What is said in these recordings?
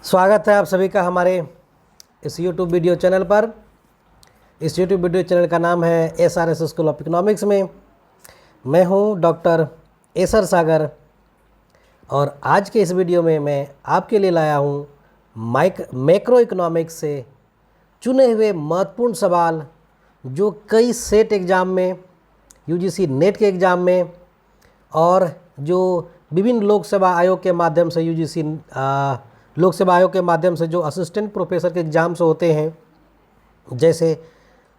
स्वागत है आप सभी का हमारे इस YouTube वीडियो चैनल पर। इस YouTube वीडियो चैनल का नाम है SRS स्कूल ऑफ इकोनॉमिक्स में। मैं हूं डॉक्टर एसर सागर और आज के इस वीडियो में मैं आपके लिए लाया हूं मैक्रो इकोनॉमिक्स से चुने हुए महत्वपूर्ण सवाल जो कई सेट एग्ज़ाम में, UGC नेट के एग्ज़ाम में और जो विभिन्न लोक सेवा आयोग के माध्यम से UGC लोक सेवा आयोग के माध्यम से जो असिस्टेंट प्रोफेसर के एग्ज़ाम्स होते हैं, जैसे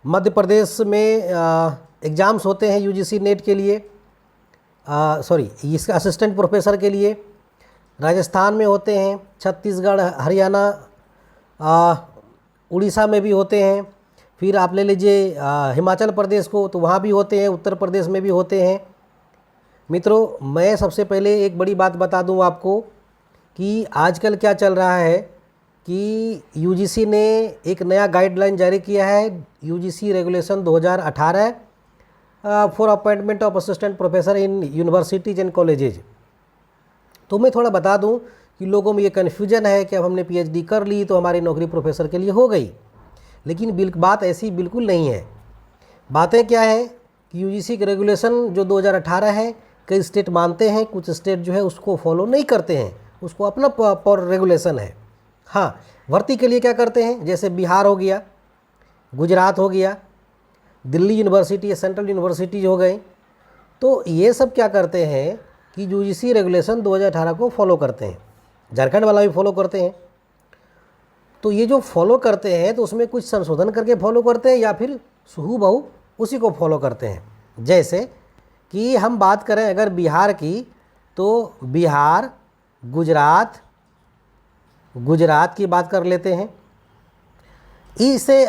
मध्य प्रदेश में एग्ज़ाम्स होते हैं UGC नेट के लिए, इसका असिस्टेंट प्रोफेसर के लिए, राजस्थान में होते हैं, छत्तीसगढ़, हरियाणा, उड़ीसा में भी होते हैं। फिर आप ले लीजिए हिमाचल प्रदेश को, तो वहाँ भी होते हैं, उत्तर प्रदेश में भी होते हैं। मित्रों, मैं सबसे पहले एक बड़ी बात बता दूं आपको कि आजकल क्या चल रहा है कि UGC ने एक नया गाइडलाइन जारी किया है, UGC regulation 2018 for appointment of assistant professor in universities and colleges. तो मैं थोड़ा बता दूं कि लोगों में ये कन्फ्यूजन है कि अब हमने PhD कर ली तो हमारी नौकरी प्रोफेसर के लिए हो गई, लेकिन बात ऐसी बिल्कुल नहीं है। बातें क्या है कि UGC के रेगुलेशन जो 2018 है, कई स्टेट मानते हैं, कुछ स्टेट जो है उसको फॉलो नहीं करते हैं, उसको अपना पर रेगुलेशन है। हाँ, भर्ती के लिए क्या करते हैं, जैसे बिहार हो गया, गुजरात हो गया, दिल्ली यूनिवर्सिटी, सेंट्रल यूनिवर्सिटीज हो गए, तो ये सब क्या करते हैं कि UGC रेगुलेशन 2018 को फॉलो करते हैं। झारखंड वाला भी फॉलो करते हैं। तो ये जो फॉलो करते हैं तो उसमें कुछ संशोधन करके फॉलो करते हैं या फिर हूबहू उसी को फॉलो करते हैं। जैसे कि हम बात करें अगर बिहार की, तो बिहार, गुजरात की बात कर लेते हैं। इसे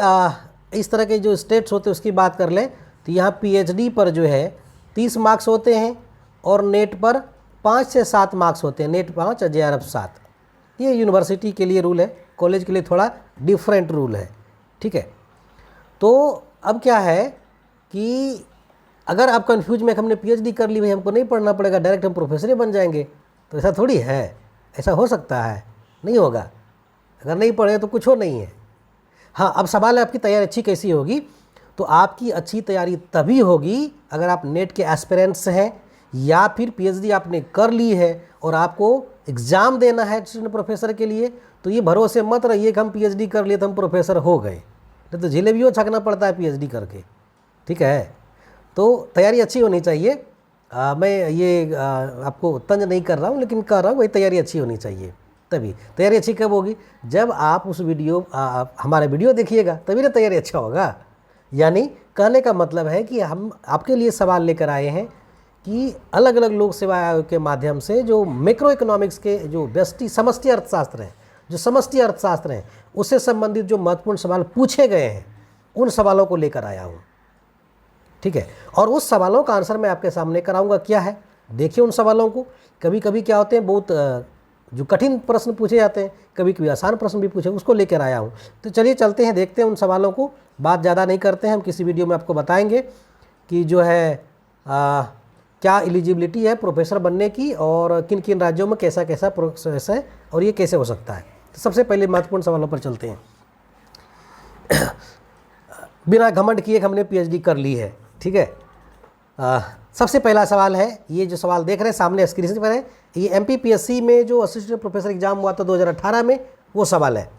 इस तरह के जो स्टेट्स होते हैं उसकी बात कर लें तो यहाँ PhD पर जो है 30 मार्क्स होते हैं और नेट पर 5 से 7 मार्क्स होते हैं। नेट 5 और JRF 7। ये यूनिवर्सिटी के लिए रूल है, कॉलेज के लिए थोड़ा डिफरेंट रूल है, ठीक है। तो अब क्या है कि अगर आप कंफ्यूज में हमने PhD कर ली, भाई हमको नहीं पढ़ना पड़ेगा, डायरेक्ट हम प्रोफेसर ही बन जाएंगे, तो ऐसा थोड़ी है। ऐसा हो सकता है? नहीं होगा। अगर नहीं पढ़े तो कुछ हो नहीं है। हाँ, अब सवाल है आपकी तैयारी अच्छी कैसी होगी। तो आपकी अच्छी तैयारी तभी होगी अगर आप नेट के एस्पिरेंट्स हैं या फिर PhD आपने कर ली है और आपको एग्ज़ाम देना है असिस्टेंट प्रोफेसर के लिए। तो ये भरोसे मत रहिए कि हम PhD कर लिए तो हम प्रोफेसर हो गए, नहीं तो जलेबियों छकना पड़ता है PhD करके, ठीक है। तो तैयारी अच्छी होनी चाहिए। मैं ये आपको तंज नहीं कर रहा हूँ, लेकिन कह रहा हूँ भाई तैयारी अच्छी होनी चाहिए। तभी तैयारी अच्छी कब होगी? जब आप उस हमारा वीडियो देखिएगा, तभी ना तैयारी अच्छा होगा। यानी कहने का मतलब है कि हम आपके लिए सवाल लेकर आए हैं कि अलग अलग लोक सेवा आयोग के माध्यम से जो मैक्रो इकोनॉमिक्स के जो समष्टि अर्थशास्त्र हैं, उससे संबंधित जो महत्वपूर्ण सवाल पूछे गए हैं, उन सवालों को लेकर आया हूँ, ठीक है। और उस सवालों का आंसर मैं आपके सामने कराऊंगा। क्या है, देखिए उन सवालों को। कभी कभी क्या होते हैं, बहुत जो कठिन प्रश्न पूछे जाते हैं, कभी कभी आसान प्रश्न भी पूछे, उसको लेकर आया हूँ। तो चलिए चलते हैं, देखते हैं उन सवालों को। बात ज़्यादा नहीं करते हैं, हम किसी वीडियो में आपको बताएंगे कि जो है क्या एलिजिबिलिटी है प्रोफेसर बनने की और किन किन राज्यों में कैसा कैसा प्रोसेस है और ये कैसे हो सकता है। तो सबसे पहले महत्वपूर्ण सवालों पर चलते हैं। बिना घमंड किए हमने PhD कर ली है, ठीक है। सबसे पहला सवाल है, ये जो सवाल देख रहे हैं सामने स्क्रीन पर है, ये MPPSC में जो असिस्टेंट प्रोफेसर एग्जाम हुआ था 2018 में, वो सवाल है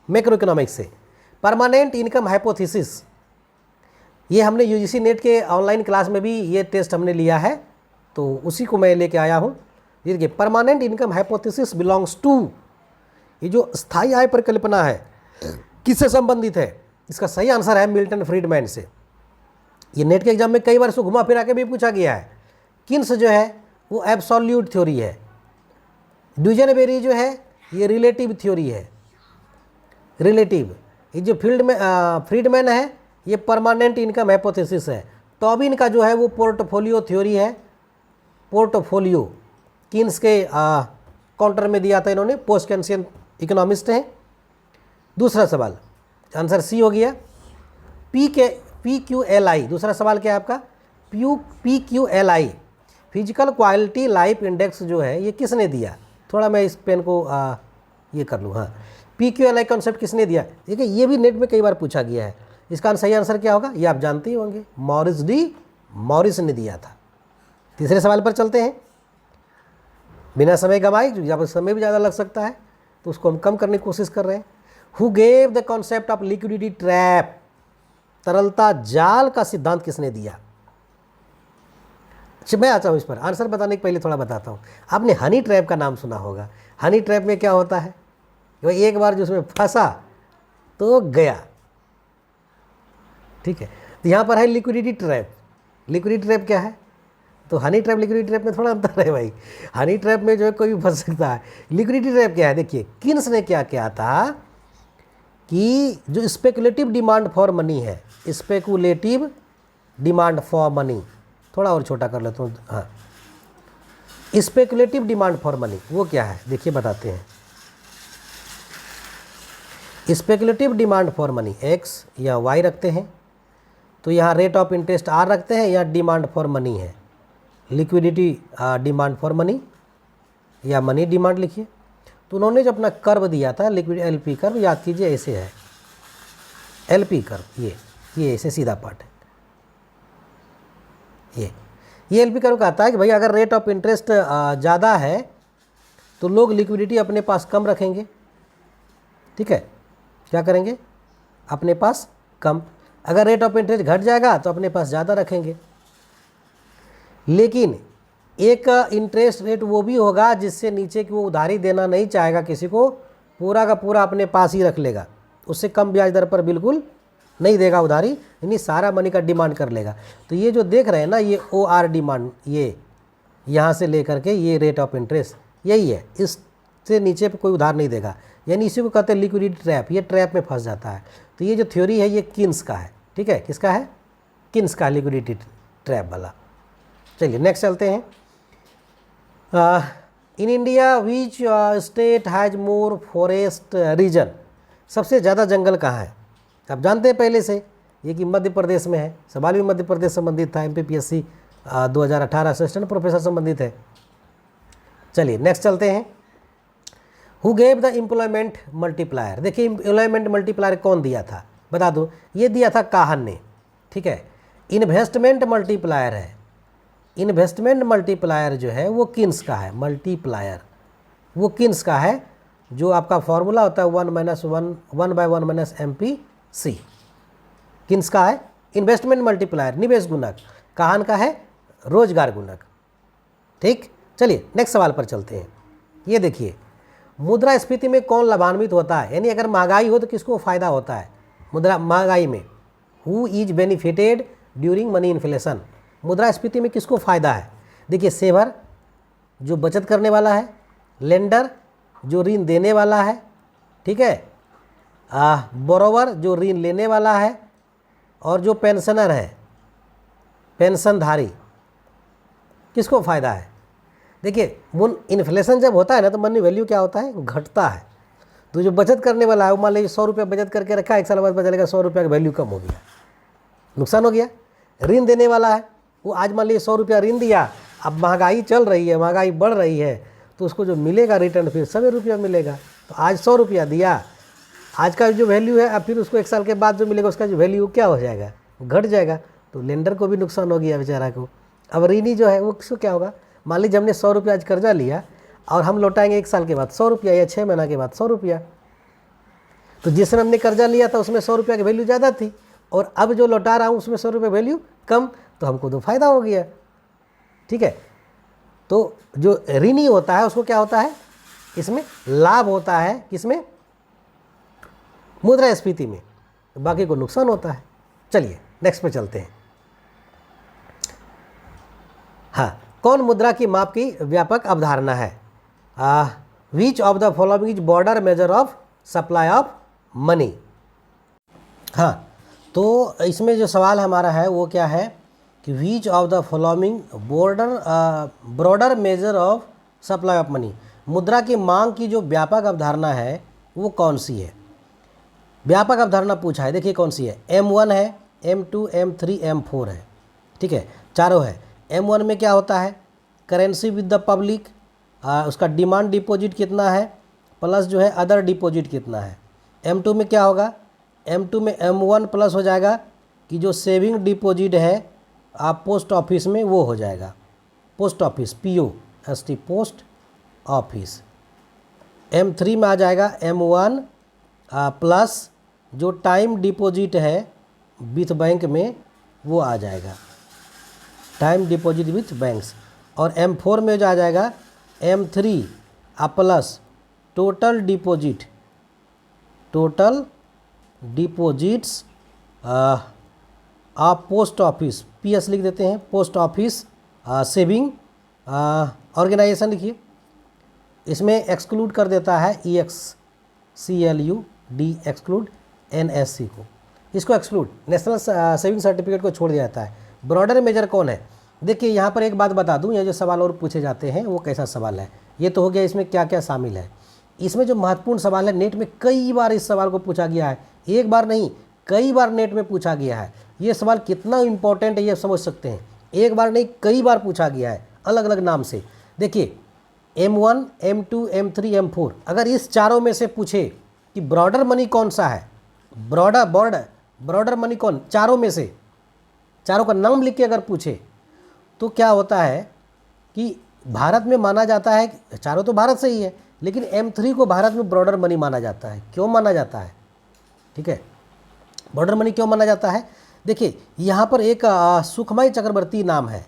मैक्रो इकोनॉमिक्स से। परमानेंट इनकम हाइपोथेसिस, ये हमने UGC नेट के ऑनलाइन क्लास में भी ये टेस्ट हमने लिया है, तो उसी को मैं लेके आया हूँ। देखिए, permanent income hypothesis belongs to, ये जो स्थायी आय परिकल्पना है किससे संबंधित है? इसका सही आंसर है मिल्टन फ्रीडमैन से। ये नेट के एग्जाम में कई बार इसको घुमा फिरा के भी पूछा गया है। किन्स जो है वो एब्सोल्यूट थ्योरी है, ड्यूजेनबेरी जो है ये रिलेटिव थ्योरी है, रिलेटिव। ये जो फ्रीडमैन है ये परमानेंट इनकम हाइपोथेसिस है। टॉबिन का जो है वो पोर्टफोलियो थ्योरी है, पोर्टफोलियो। किन्स के काउंटर में दिया था इन्होंने, पोस्ट केन्सियन इकोनॉमिस्ट हैं। दूसरा सवाल, आंसर सी हो गया, PQLI। दूसरा सवाल क्या है आपका? PQLI, physical quality life index जो है ये किसने दिया? थोड़ा मैं इस पेन को ये कर लूँ। हाँ, PQLI कॉन्सेप्ट किसने दिया? देखिए ये भी नेट में कई बार पूछा गया है। इसका सही आंसर क्या होगा ये आप जानते ही होंगे, मॉरिस ने दिया था। तीसरे सवाल पर चलते हैं। बिना समय गंवाए, जहाँ पर समय भी ज़्यादा लग सकता है तो उसको हम कम करने की कोशिश कर रहे हैं। Who gave the concept of liquidity trap? तरलता जाल का सिद्धांत किसने दिया? अच्छा, मैं आता हूँ इस पर। आंसर बताने के पहले थोड़ा बताता हूँ। आपने हनी ट्रैप का नाम सुना होगा। हनी ट्रैप में क्या होता है, भाई एक बार जो उसमें फंसा तो गया, ठीक है। तो यहाँ पर है लिक्विडिटी ट्रैप। लिक्विडिटी ट्रैप क्या है? तो हनी ट्रैप लिक्विडिटी ट्रैप में थोड़ा अंतर है भाई। हनी ट्रैप में जो है कोई भी फंस सकता है। लिक्विडिटी ट्रैप क्या है? देखिए किन्स ने क्या किया था कि जो स्पेकुलेटिव डिमांड फॉर मनी है, स्पेकुलेटिव डिमांड फॉर मनी, थोड़ा और छोटा कर लेता हूँ। हाँ, स्पेकुलेटिव डिमांड फॉर मनी वो क्या है देखिए बताते हैं। Speculative demand for money x या वाई रखते हैं, तो यहाँ रेट ऑफ इंटरेस्ट आर रखते हैं, यहाँ डिमांड फॉर मनी है, लिक्विडिटी डिमांड फॉर मनी या मनी डिमांड लिखिए। तो उन्होंने जो अपना कर्व दिया था लिक्विड LP कर्व, याद कीजिए ऐसे है LP कर्व, ये ऐसे सीधा पार्ट है, ये LP कर्व कहता है कि भाई अगर रेट ऑफ इंटरेस्ट ज़्यादा है तो लोग लिक्विडिटी अपने पास कम रखेंगे, ठीक है। क्या करेंगे? अपने पास कम। अगर रेट ऑफ इंटरेस्ट घट जाएगा तो अपने पास ज़्यादा रखेंगे। लेकिन एक इंटरेस्ट रेट वो भी होगा जिससे नीचे की वो उधारी देना नहीं चाहेगा किसी को, पूरा का पूरा अपने पास ही रख लेगा, उससे कम ब्याज दर पर बिल्कुल नहीं देगा उधारी, यानी सारा मनी का डिमांड कर लेगा। तो ये जो देख रहे हैं ना, ये OR डिमांड, ये यहाँ से लेकर के ये रेट ऑफ इंटरेस्ट यही है, इससे नीचे पे कोई उधार नहीं देगा, यानी इसी को कहते हैं लिक्विडिटी ट्रैप। ये ट्रैप में फंस जाता है। तो ये जो थ्योरी है ये किन्स का है, ठीक है। किसका है? किन्स का, लिक्विडिटी ट्रैप वाला। चलिए नेक्स्ट चलते हैं। In India which state has more forest region? सबसे ज़्यादा जंगल कहाँ है? आप जानते हैं पहले से ये कि मध्य प्रदेश में है। सवाल भी मध्य प्रदेश संबंधित था, MPPSC 2018 असिस्टेंट प्रोफेसर संबंधित है। चलिए नेक्स्ट चलते हैं। Who gave the employment multiplier? देखिए एम्प्लॉयमेंट मल्टीप्लायर कौन दिया था बता दो। ये दिया था काहन ने, ठीक है। इन्वेस्टमेंट मल्टीप्लायर है, इन्वेस्टमेंट मल्टीप्लायर जो है वो किन्स का है। मल्टीप्लायर वो किन्स का है, जो आपका फॉर्मूला होता है 1/1 MPC, किन्स का है। इन्वेस्टमेंट मल्टीप्लायर निवेश गुणक, काहन का है रोजगार गुणक, ठीक। चलिए नेक्स्ट सवाल पर चलते हैं। ये देखिए मुद्रास्फीति में कौन लाभान्वित होता है, यानी अगर महंगाई हो तो किसको फ़ायदा होता है महंगाई में? Who is benefited during money inflation? मुद्रास्फीति में किसको फ़ायदा है? देखिए सेवर जो बचत करने वाला है, लेंडर जो ऋण देने वाला है, ठीक है, बोरोवर जो ऋण लेने वाला है, और जो पेंशनर है, पेंशनधारी, किसको फ़ायदा है? देखिए इन्फ्लेशन जब होता है ना तो मनी वैल्यू क्या होता है? घटता है। तो जो बचत करने वाला है वो मान लीजिए 100 रुपया बचत करके रखा, 1 साल बाद पता चलेगा 100 रुपया का वैल्यू कम हो गया, नुकसान हो गया। ऋण देने वाला है वो आज मान लीजिए 100 रुपया ऋण दिया, अब महंगाई चल रही है, महंगाई बढ़ रही है, तो उसको जो मिलेगा रिटर्न फिर 100 रुपया मिलेगा। तो आज 100 रुपया दिया, आज का जो वैल्यू है, अब फिर उसको 1 साल के बाद जो मिलेगा उसका जो वैल्यू क्या हो जाएगा? घट जाएगा। तो लेंडर को भी नुकसान हो गया बेचारा को। अब ऋणी जो है वो किसको क्या होगा? मान लीजिए हमने 100 रुपया आज कर्जा लिया और हम लौटाएंगे 1 साल के बाद 100 रुपया या 6 महीना के बाद 100 रुपया, तो जिसने हमने कर्जा लिया था उसमें 100 रुपया की वैल्यू ज़्यादा थी, और अब जो लौटा रहा हूँ उसमें 100 रुपये वैल्यू कम, तो हमको तो फ़ायदा हो गया, ठीक है। तो जो ऋणी होता है उसको क्या होता है? इसमें लाभ होता है, किसमें? मुद्रास्फीति में, बाकी को नुकसान होता है। चलिए नेक्स्ट पे चलते हैं। हाँ, कौन मुद्रा की माप की व्यापक अवधारणा है? विच of the following is border measure of supply of money? हाँ, तो इसमें जो सवाल हमारा है वो क्या है कि विच of the following broader measure of supply of money, मुद्रा की मांग की जो व्यापक अवधारणा है वो कौन सी है? व्यापक अवधारणा पूछा है, देखिए कौन सी है। M1 है, M2, M3, M4 है, ठीक है, चारों है। M1 में क्या होता है? करेंसी विद द पब्लिक, उसका डिमांड डिपॉजिट कितना है, प्लस जो है अदर डिपॉजिट कितना है। M2 में क्या होगा, M2 में M1 प्लस हो जाएगा कि जो सेविंग डिपॉजिट है आप पोस्ट ऑफिस में वो हो जाएगा, post office POST post office. M3 में आ जाएगा M1 प्लस जो टाइम डिपॉजिट है विथ बैंक में वो आ जाएगा, टाइम डिपॉजिट विथ बैंक्स। और M4 में जो आ जाएगा M3 plus total deposit, total deposits आप पोस्ट ऑफिस PS लिख देते हैं, पोस्ट ऑफिस सेविंग ऑर्गेनाइजेशन लिखिए। इसमें एक्सक्लूड कर देता है EXCLUD एक्सक्लूड NSC को, इसको एक्सक्लूड नेशनल सेविंग सर्टिफिकेट को छोड़ दिया जाता है। ब्रॉडर मेजर कौन है, देखिए यहाँ पर एक बात बता दूँ, ये जो सवाल और पूछे जाते हैं वो कैसा सवाल है। ये तो हो गया इसमें क्या क्या शामिल है। इसमें जो महत्वपूर्ण सवाल है, नेट में कई बार इस सवाल को पूछा गया है, एक बार नहीं कई बार नेट में पूछा गया है। ये सवाल कितना इम्पोर्टेंट है ये समझ सकते हैं, एक बार नहीं कई बार पूछा गया है अलग अलग नाम से। देखिए M1 M2 M3 M4, अगर इस चारों में से पूछे कि ब्रॉडर मनी कौन सा है, ब्रॉडर मनी कौन, चारों में से चारों का नाम लिख के अगर पूछे तो क्या होता है कि भारत में माना जाता है, चारों तो भारत से ही है, लेकिन M3 को भारत में ब्रॉडर मनी माना जाता है। क्यों माना जाता है, ठीक है, ब्रॉडर मनी क्यों माना जाता है। देखिए यहाँ पर एक सुखमय चक्रवर्ती नाम है,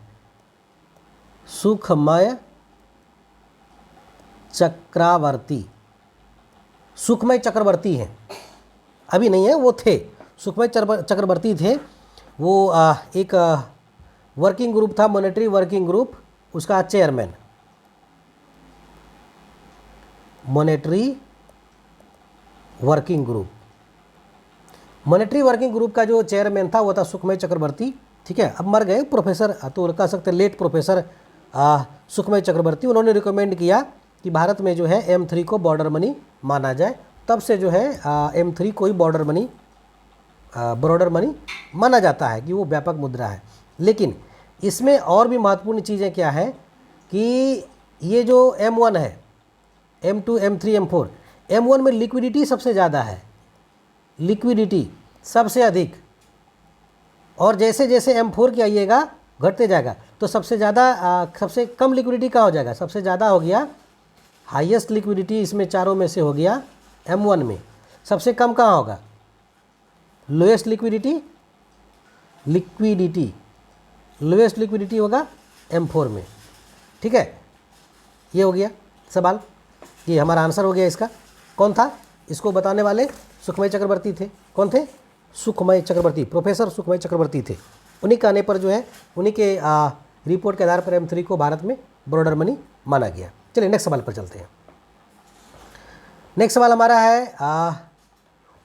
सुखमय चक्रवर्ती, सुखमय चक्रवर्ती हैं, अभी नहीं है, वो थे सुखमय चक्रवर्ती थे। वो एक वर्किंग ग्रुप था, मॉनेटरी वर्किंग ग्रुप, उसका chairman, monetary working group, monetary working group का जो चेयरमैन था वो था सुखमय चक्रवर्ती, ठीक है। अब मर गए प्रोफेसर, तो कह सकते हैं लेट प्रोफेसर सुखमय चक्रवर्ती। उन्होंने रिकमेंड किया कि भारत में जो है M3 को बॉर्डर मनी माना जाए, तब से जो है M3 को ही ब्रॉडर मनी माना जाता है कि वो व्यापक मुद्रा है। लेकिन इसमें और भी महत्वपूर्ण चीज़ें क्या हैं कि ये जो M1 है, M2 M3 M4, M1 में लिक्विडिटी सबसे ज़्यादा है, लिक्विडिटी सबसे अधिक, और जैसे जैसे M4 की आइएगा घटते जाएगा, तो सबसे ज़्यादा सबसे कम लिक्विडिटी कहाँ हो जाएगा, सबसे ज़्यादा हो गया, हाईएस्ट लिक्विडिटी इसमें चारों में से हो गया M1 में। सबसे कम कहाँ होगा, लोएस्ट लोएस्ट लिक्विडिटी होगा M4 में, ठीक है। ये हो गया सवाल, ये हमारा आंसर हो गया इसका। कौन था इसको बताने वाले, सुखमय चक्रवर्ती थे। कौन थे, सुखमय चक्रवर्ती, प्रोफेसर सुखमय चक्रवर्ती थे। उन्हीं कहने पर जो है, उन्हीं के रिपोर्ट के आधार पर M3 को भारत में ब्रॉडर मनी माना गया। चलिए नेक्स्ट सवाल पर चलते हैं। नेक्स्ट सवाल हमारा है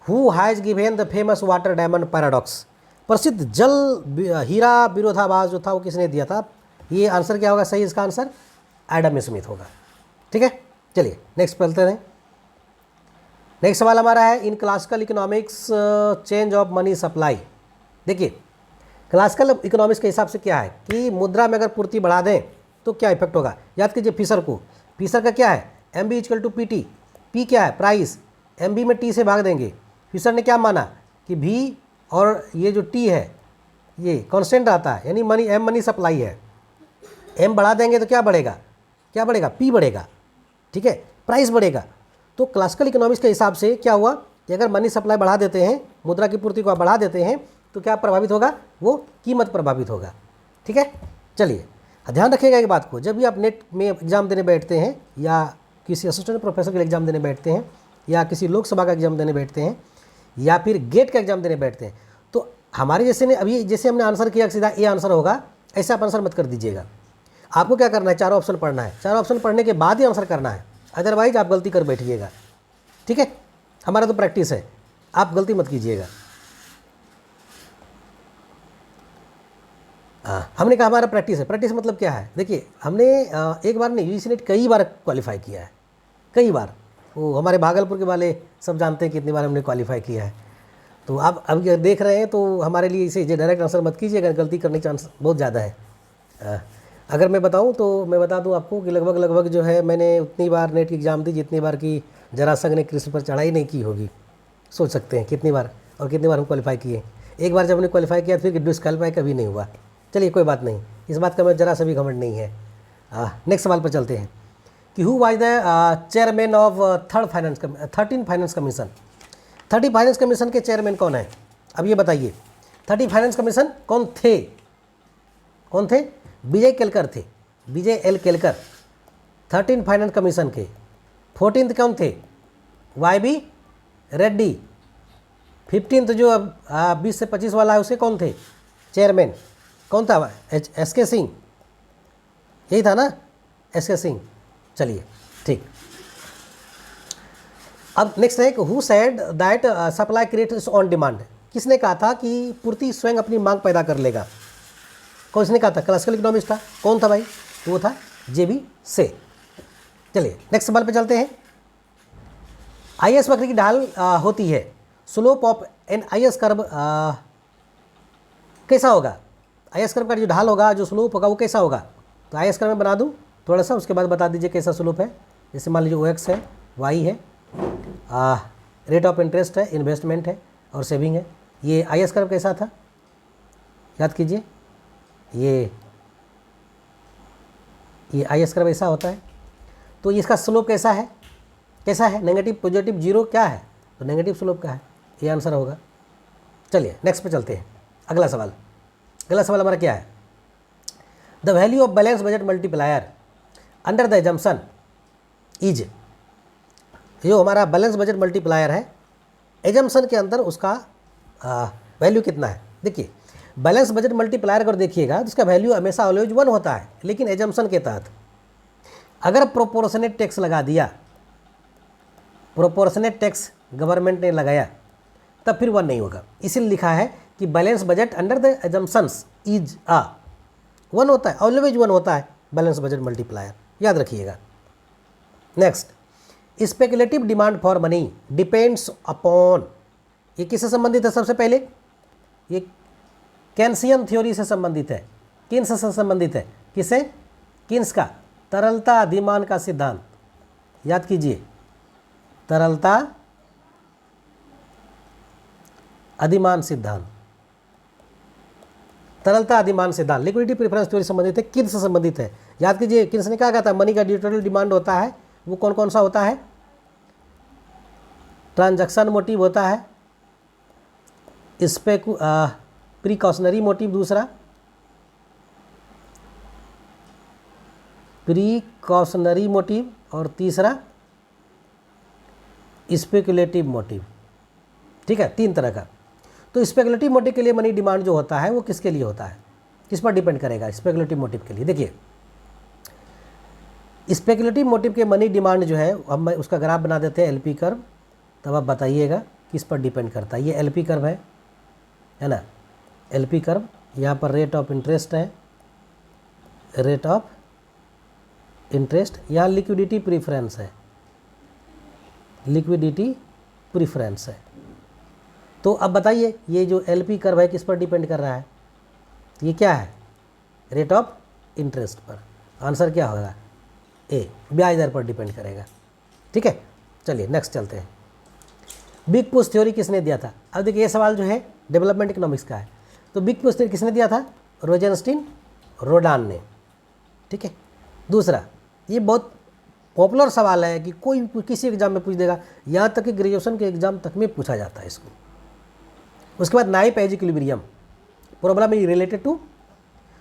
who has given the famous water diamond paradox, प्रसिद्ध जल हीरा विरोधाभास जो था वो किसने दिया था। ये आंसर क्या होगा सही, इसका आंसर एडम स्मिथ होगा, ठीक है। चलिए नेक्स्ट पढ़ते हैं। नेक्स्ट सवाल हमारा है in classical economics change of money supply. देखिए क्लासिकल इकोनॉमिक्स के हिसाब से क्या है कि मुद्रा में अगर पूर्ति बढ़ा दें तो क्या इफेक्ट होगा। याद कीजिए फिशर को, फिशर का क्या है MB = PT, P क्या है प्राइस, MB में T से भाग देंगे। फिशर ने क्या माना कि V और ये जो T है ये कांस्टेंट रहता है, यानी मनी M मनी सप्लाई है, M बढ़ा देंगे तो क्या बढ़ेगा, P बढ़ेगा, ठीक है, प्राइस बढ़ेगा। तो क्लासिकल इकोनॉमिक्स के हिसाब से क्या हुआ कि अगर मनी सप्लाई बढ़ा देते हैं, मुद्रा की पूर्ति को बढ़ा देते हैं, तो क्या प्रभावित होगा, वो कीमत प्रभावित होगा, ठीक है। चलिए ध्यान रखिएगा एक बात को, जब भी आप नेट में एग्जाम देने बैठते हैं या किसी असिस्टेंट प्रोफेसर के एग्जाम देने बैठते हैं या किसी लोकसभा का एग्जाम देने बैठते हैं या फिर गेट का एग्जाम देने बैठते हैं, तो हमारे जैसे ने अभी जैसे हमने आंसर किया सीधा ये आंसर होगा, ऐसा आप आंसर मत कर दीजिएगा। आपको क्या करना है, चारों ऑप्शन पढ़ना है, चारों ऑप्शन पढ़ने के बाद ही आंसर करना है, अदरवाइज आप गलती कर बैठिएगा, ठीक है। हमारा तो प्रैक्टिस है, आप गलती मत कीजिएगा। हमने कहा हमारा प्रैक्टिस है, प्रैक्टिस मतलब क्या है, देखिए हमने एक बार नहीं UGC नेट कई बार क्वालिफाई किया है, कई बार। वो हमारे भागलपुर के वाले सब जानते हैं कितनी बार हमने क्वालिफाई किया है। तो आप अब देख रहे हैं तो हमारे लिए इसे डायरेक्ट आंसर मत कीजिएगा, गलती करने के चांस बहुत ज़्यादा है। अगर मैं बताऊं तो मैं बता दूं आपको कि लगभग जो है मैंने उतनी बार नेट की एग्ज़ाम दी जितनी बार की जरासंध ने कृष्ण पर चढ़ाई नहीं की होगी। सोच सकते हैं कितनी बार और कितनी बार हम क्वालिफाई किए। एक बार जब हमने क्वालिफाई किया फिर डिस्क्वालीफाई कभी नहीं हुआ। चलिए कोई बात नहीं, इस बात का मैं जरा सा भी घमंड नहीं है। नेक्स्ट सवाल पर चलते हैं कि who was the chairman of 13 finance commission. 30 finance commission के चेयरमैन कौन है? अब ये बताइए 30 फाइनेंस कमीशन कौन थे? कौन थे? विजय केलकर थे, विजय एल केलकर 13 फाइनेंस कमीशन के। 14th कौन थे? Y B Reddy. 15th जो अब 20 से 25 वाला है उसके कौन थे चेयरमैन? कौन था? एस के सिंह, यही था ना, एस के सिंह। चलिए ठीक। अब नेक्स्ट है who said that supply creates on demand. किसने कहा था कि पूर्ति स्वयं अपनी मांग पैदा कर लेगा? कौन इसने कहा था? क्लासिकल इकोनॉमिस्ट था। कौन था भाई? तो वो था जेबी से। चलिए नेक्स्ट सवाल पे चलते हैं। आईएस वक्र की ढाल होती है, slope of an IS curve कैसा होगा? आईएस कर्व का जो ढाल होगा, जो स्लोप होगा वो कैसा होगा? तो आईएस कर्व में बना दूं थोड़ा सा, उसके बाद बता दीजिए कैसा स्लोप है। जैसे मान लीजिए OX है, वाई है, रेट ऑफ इंटरेस्ट है, इन्वेस्टमेंट है और सेविंग है। ये आईएस कर्व कैसा था याद कीजिए। ये आईएस कर्व ऐसा होता है। तो इसका स्लोप कैसा है? कैसा है? नेगेटिव, पॉजिटिव, जीरो क्या है? तो नेगेटिव स्लोप का है, ये आंसर होगा। चलिए नेक्स्ट पे चलते हैं। अगला सवाल हमारा क्या है? The value of balance budget multiplier under the assumption is. जो हमारा बैलेंस बजट मल्टीप्लायर है, एजम्पशन के अंदर उसका वैल्यू कितना है? देखिए बैलेंस बजट मल्टीप्लायर अगर देखिएगा तो उसका वैल्यू हमेशा ऑलवेज 1 होता है, लेकिन एजम्पशन के तहत अगर प्रोपोर्शनेट टैक्स लगा दिया, प्रोपोर्शनेट टैक्स गवर्नमेंट ने लगाया, तब फिर 1 नहीं होगा। इसीलिए लिखा है कि balance budget under the assumptions is 1 होता है, ऑलवेज 1 होता है बैलेंस बजट मल्टीप्लायर, याद रखिएगा। Next, speculative demand for money depends upon. ये किससे संबंधित है? सबसे पहले ये केन्सियन थ्योरी से संबंधित है। किन्स से संबंधित है? किसे? किन्स का तरलता अधिमान का सिद्धांत, याद कीजिए। तरलता अधिमान सिद्धांत, तरलता अधिमान सिद्धांत लिक्विडिटी प्रेफरेंस थ्योरी संबंधित है, किन्स से संबंधित है। याद कीजिए किन्स ने क्या कहा था? मनी का जो टोटल डिमांड होता है वो कौन कौन सा होता है? ट्रांजैक्शन मोटिव होता है, प्रिकॉशनरी मोटिव दूसरा, प्रिकॉशनरी मोटिव, और तीसरा स्पेकुलेटिव मोटिव। ठीक है, 3 तरह का। तो स्पेकुलेटिव मोटिव के लिए मनी डिमांड जो होता है वो किसके लिए होता है? किस पर डिपेंड करेगा? स्पेकुलेटिव मोटिव के लिए देखिए, स्पेकुलेटिव मोटिव के मनी डिमांड जो है, हम उसका ग्राफ बना देते हैं एलपी कर्व, तब आप बताइएगा किस पर डिपेंड करता है। ये एलपी कर्व है ना, एलपी कर्व। यहाँ पर रेट ऑफ इंटरेस्ट है, रेट ऑफ इंटरेस्ट। यहाँ लिक्विडिटी प्रीफरेंस है, लिक्विडिटी प्रीफरेंस है। तो अब बताइए ये जो एलपी कर्व है किस पर डिपेंड कर रहा है? ये क्या है? रेट ऑफ इंटरेस्ट पर। आंसर क्या होगा? ए, ब्याज दर पर डिपेंड करेगा। ठीक है, चलिए नेक्स्ट चलते हैं। बिग पुश थ्योरी किसने दिया था? अब देखिए ये सवाल जो है डेवलपमेंट इकोनॉमिक्स का है। तो बिग पुश थ्योरी किसने दिया था? रोजेनस्टीन रोडान ने। ठीक है, दूसरा, ये बहुत पॉपुलर सवाल है कि कोई किसी एग्जाम में पूछ देगा, यहाँ तक कि ग्रेजुएशन के एग्जाम तक में पूछा जाता है इसको। उसके बाद knife edge equilibrium problem is related to,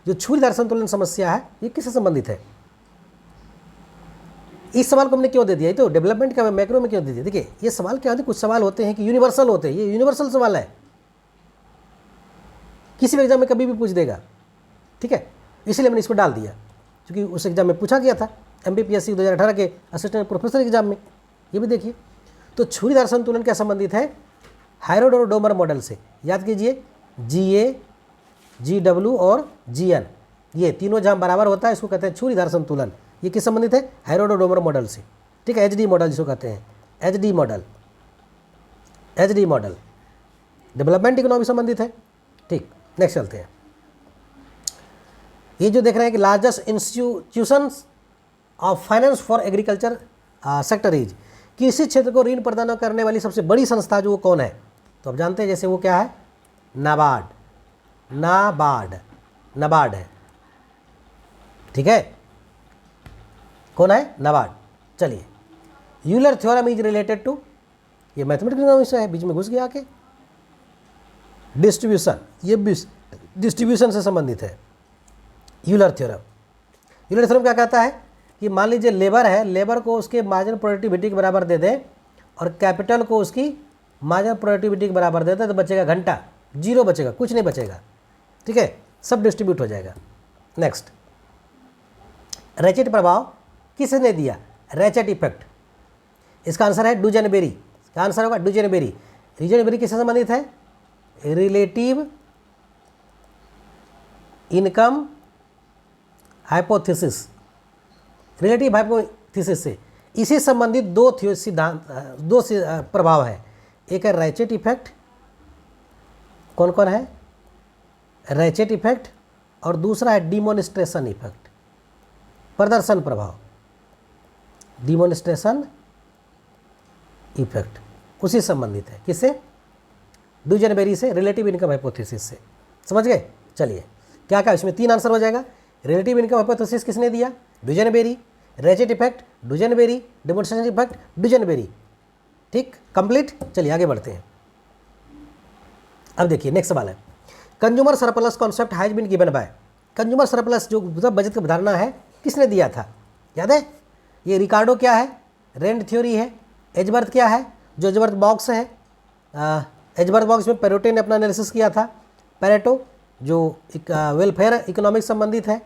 जो छूरीदार संतुलन समस्या है ये किससे संबंधित है? इस सवाल को हमने क्यों दे दिया? ये तो डेवलपमेंट का मैक्रो में क्यों दे दिया? देखिए ये सवाल क्या होते हैं, कुछ सवाल होते हैं कि यूनिवर्सल होते हैं, ये यूनिवर्सल सवाल है, किसी भी एग्जाम में कभी भी पूछ देगा। ठीक है, इसलिए मैंने इसको डाल दिया क्योंकि उस एग्जाम में पूछा गया था, MBPSC 2018 के असिस्टेंट प्रोफेसर एग्जाम में। ये भी देखिए, तो छुरीदार संतुलन क्या संबंधित है? हायरोडोमर मॉडल से। याद कीजिए GA, GW और GN, ये तीनों जहाँ बराबर होता है इसको कहते हैं छुरीदार संतुलन। ये किस संबंधित है? हायरोडोमर मॉडल से। ठीक है, HD मॉडल जिसको कहते हैं, HD model, HD model development economy संबंधित है। ठीक, नेक्स्ट चलते हैं। ये जो देख रहे हैं कि largest institutions of finance for agriculture sector is, कृषि क्षेत्र को ऋण प्रदान करने वाली सबसे बड़ी संस्था जो वो कौन है? तो आप जानते हैं, जैसे वो क्या है, नाबार्ड, नाबार्ड है, ठीक है, कौन है, नाबार्ड। चलिए, Euler theorem is related to, ये मैथमेटिकल विषय है, बीच में घुस गया आके, डिस्ट्रीब्यूशन, ये डिस्ट्रीब्यूशन से संबंधित है यूलर थ्योरम। यूलर थ्योरम क्या कहता है कि मान लीजिए लेबर है, लेबर को उसके मार्जिनल प्रोडक्टिविटी के बराबर दे दें और कैपिटल को उसकी मार्जिनल प्रोडक्टिविटी के बराबर दे दें, तो बचेगा घंटा, जीरो बचेगा, कुछ नहीं बचेगा, ठीक है, सब डिस्ट्रीब्यूट हो जाएगा। नेक्स्ट, रैचेट प्रभाव किसने दिया? रैचेट इफेक्ट, इसका आंसर है डुजेनबेरी, क्या आंसर होगा? डुजेनबेरी। डुजेनबेरी किससे संबंधित है? Relative income hypothesis, relative hypothesis से इसी संबंधित दो प्रभाव है, एक है रैचेट इफेक्ट, कौन कौन है? रैचेट इफेक्ट, और दूसरा है डिमोनिस्ट्रेशन इफेक्ट, प्रदर्शन प्रभाव, डिमोनिस्ट्रेशन इफेक्ट उसी संबंधित है, किससे? डुजेनबेरी से, रिलेटिव इनकम हाइपोथेसिस से, समझ गए? चलिए, क्या क्या इसमें 3 आंसर हो जाएगा। रिलेटिव इनकम हाइपोथेसिस किसने दिया? डुजेनबेरी। रैचेट इफेक्ट डुजेनबेरी, डिमोनिस्ट्रेशन इफेक्ट डुजेनबेरी, ठीक, कंप्लीट। चलिए आगे बढ़ते हैं। अब देखिए नेक्स्ट सवाल है, consumer surplus concept has been given by, consumer surplus जो बजट की धारणा है किसने दिया था? याद है? ये रिकार्डो क्या है? रेंड थ्योरी है। एजबर्थ क्या है? जो एजबर्थ बॉक्स है, एजबर्थ बॉक्स में पेरेटो ने अपना एनालिसिस किया था। पेरेटो जो वेलफेयर इकोनॉमिक संबंधित है,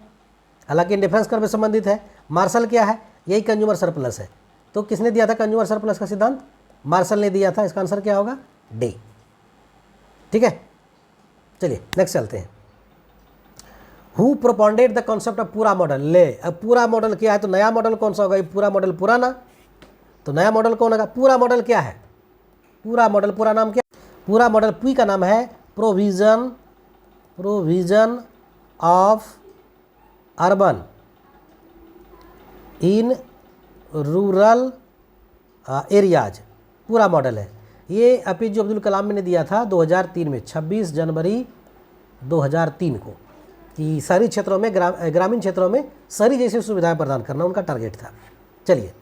हालांकि इंडिफरेंस कर्व से संबंधित है। मार्शल क्या है? यही कंज्यूमर सरप्लस है। तो किसने दिया था कंज्यूमर सरप्लस का सिद्धांत? मार्शल ने दिया था। इसका आंसर क्या होगा? डी, ठीक है। चलिए नेक्स्ट चलते हैं। हु प्रोपोंडेट द कॉन्सेप्ट ऑफ पूरा मॉडल? ले, अब पूरा मॉडल क्या है? तो नया मॉडल कौन सा होगा? ये पूरा मॉडल पुराना, तो नया मॉडल कौन होगा? पूरा मॉडल क्या है? पूरा मॉडल, पूरा नाम क्या? पूरा मॉडल पी का नाम है provision of urban in rural areas, पूरा मॉडल है। ये APJ अब्दुल कलाम ने दिया था 2003 में, 26 जनवरी 2003 को, कि शहरी क्षेत्रों में, ग्रामीण क्षेत्रों में शहरी जैसी सुविधाएं प्रदान करना उनका टारगेट था। चलिए,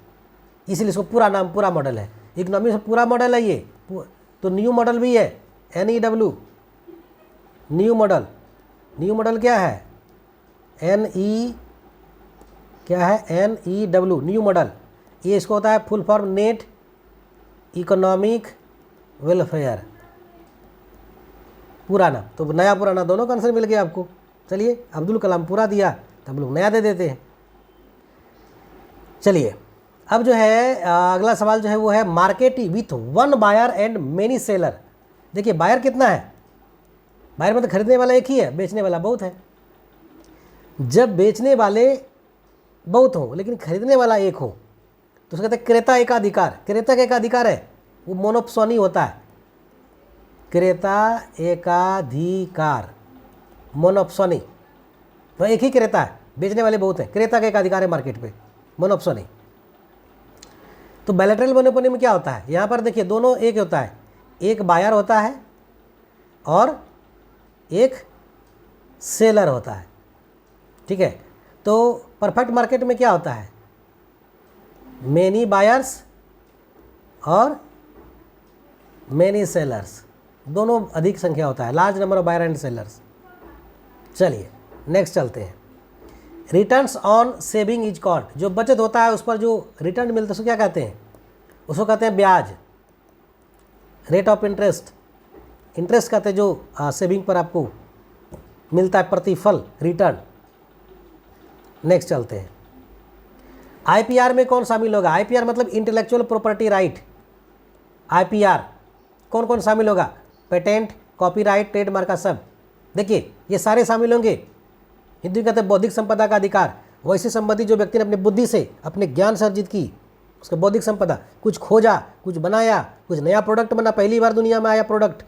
इसलिए इसको पूरा नाम पूरा मॉडल है। इकोनॉमिक्स में पूरा मॉडल है ये। तो न्यू मॉडल भी है, NEW, new model. New model क्या है? NEW, new model. ये इसको होता है full form net economic welfare, पुराना। तो नया पुराना दोनों का आंसर मिल गया आपको। चलिए, अब्दुल कलाम पूरा दिया तो हम लोग नया दे देते हैं। चलिए, अब जो है अगला सवाल जो है वो है market with 1 buyer and many seller. देखिए, बायर कितना है? बायर मतलब खरीदने वाला एक ही है, बेचने वाला बहुत है। जब बेचने वाले बहुत हो लेकिन खरीदने वाला एक हो तो उसको कहते हैं क्रेता एकाधिकार। क्रेता का एकाधिकार है, वो मोनोप्सोनी होता है। क्रेता एकाधिकार, मोनोप्सोनी, तो एक ही क्रेता है, बेचने वाले बहुत हैं, क्रेता का एकाधिकार है मार्केट पे, मोनोप्सोनी। तो बायलैटरल मोनोपोली में क्या होता है? यहाँ पर देखिए दोनों एक होता है, एक बायर होता है और एक सेलर होता है, ठीक है। तो परफेक्ट मार्केट में क्या होता है? मेनी बायर्स और मेनी सेलर्स, दोनों अधिक संख्या होता है, large number of buyer and sellers. चलिए नेक्स्ट चलते हैं। Returns on saving is called, जो बचत होता है उस पर जो रिटर्न मिलता है उसको क्या कहते हैं? उसको कहते हैं ब्याज, रेट ऑफ इंटरेस्ट। इंटरेस्ट कहते हैं जो सेविंग पर आपको मिलता है, प्रतिफल, रिटर्न। नेक्स्ट चलते हैं। IPR में कौन शामिल होगा? IPR मतलब इंटेलेक्चुअल प्रॉपर्टी राइट। IPR कौन कौन शामिल होगा? पेटेंट, कॉपीराइट, ट्रेडमार्क का सब। देखिए ये सारे शामिल होंगे। हिंदी कहते हैं बौद्धिक संपदा का अधिकार, वैसे संबंधी जो व्यक्ति ने अपनी बुद्धि से, अपने ज्ञान से अर्जित की, उसका बौद्धिक संपदा। कुछ खोजा, कुछ बनाया, कुछ नया प्रोडक्ट बना, पहली बार दुनिया में आया प्रोडक्ट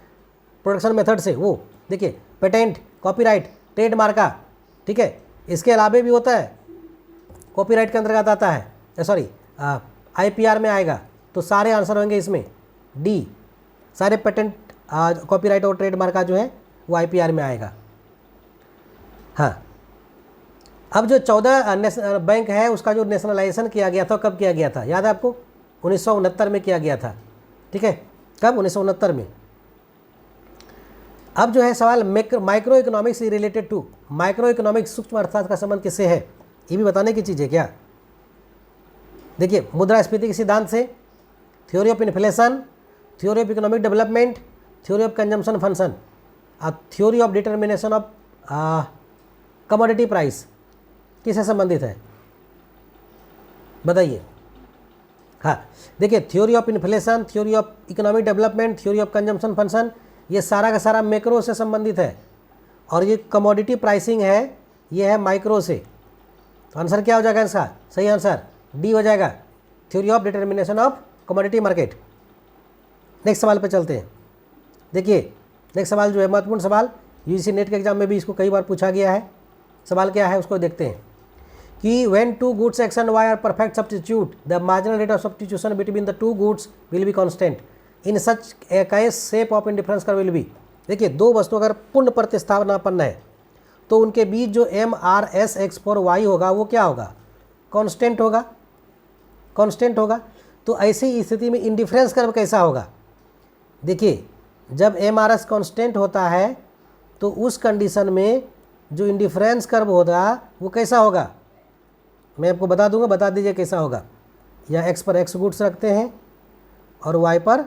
प्रोडक्शन मेथड से, वो देखिए पेटेंट, कॉपीराइट, ट्रेडमार्क का, ठीक है। इसके अलावा भी होता है, कॉपीराइट के अंतर्गत आता है, सॉरी IPR में आएगा, तो सारे आंसर होंगे इसमें डी, सारे पेटेंट कॉपीराइट और ट्रेडमार्क का जो है वो आईपीआर में आएगा। हाँ, अब जो 14 बैंक है उसका जो नेशनलाइजेशन किया गया था, कब किया गया था याद है आपको? 1969 में किया गया था, ठीक है, कब? 1969 में। अब जो है सवाल micro economics related to, micro economics सूक्ष्म अर्थशास्त्र का संबंध किससे है, ये भी बताने की चीज़ है क्या? देखिए, मुद्रास्फीति के सिद्धांत से, theory of inflation, theory of economic development, theory of consumption function, theory of determination of commodity price, किससे संबंधित है बताइए? हाँ, देखिए, theory of inflation, theory of economic development, theory of consumption function, ये सारा का सारा मैक्रो से संबंधित है, और ये कमोडिटी प्राइसिंग है, ये है माइक्रो से। तो आंसर क्या हो जाएगा इसका? सही आंसर डी हो जाएगा, theory of determination of commodity market. Next सवाल पे चलते हैं। देखिए, नेक्स्ट सवाल जो है महत्वपूर्ण सवाल, यूजीसी नेट के एग्जाम में भी इसको कई बार पूछा गया है। सवाल क्या है उसको देखते हैं कि when two goods X and Y are perfect substitute, the marginal rate of substitution between the two goods will be constant in such a case shape of indifference curve will be. देखिए, दो वस्तु अगर पूर्ण प्रतिस्थापनापन्न है तो उनके बीच जो M R S X for Y होगा वो क्या होगा? कांस्टेंट होगा, कांस्टेंट होगा। तो ऐसी स्थिति में इंडिफरेंस कर्व कैसा होगा? देखिए, जब एम आर एस कांस्टेंट होता है तो उस कंडीशन में जो इंडिफरेंस कर्व होगा वो कैसा होगा? मैं आपको बता दूंगा, बता दीजिए कैसा होगा। या एक्स पर एक्स गुड्स रखते हैं और वाई पर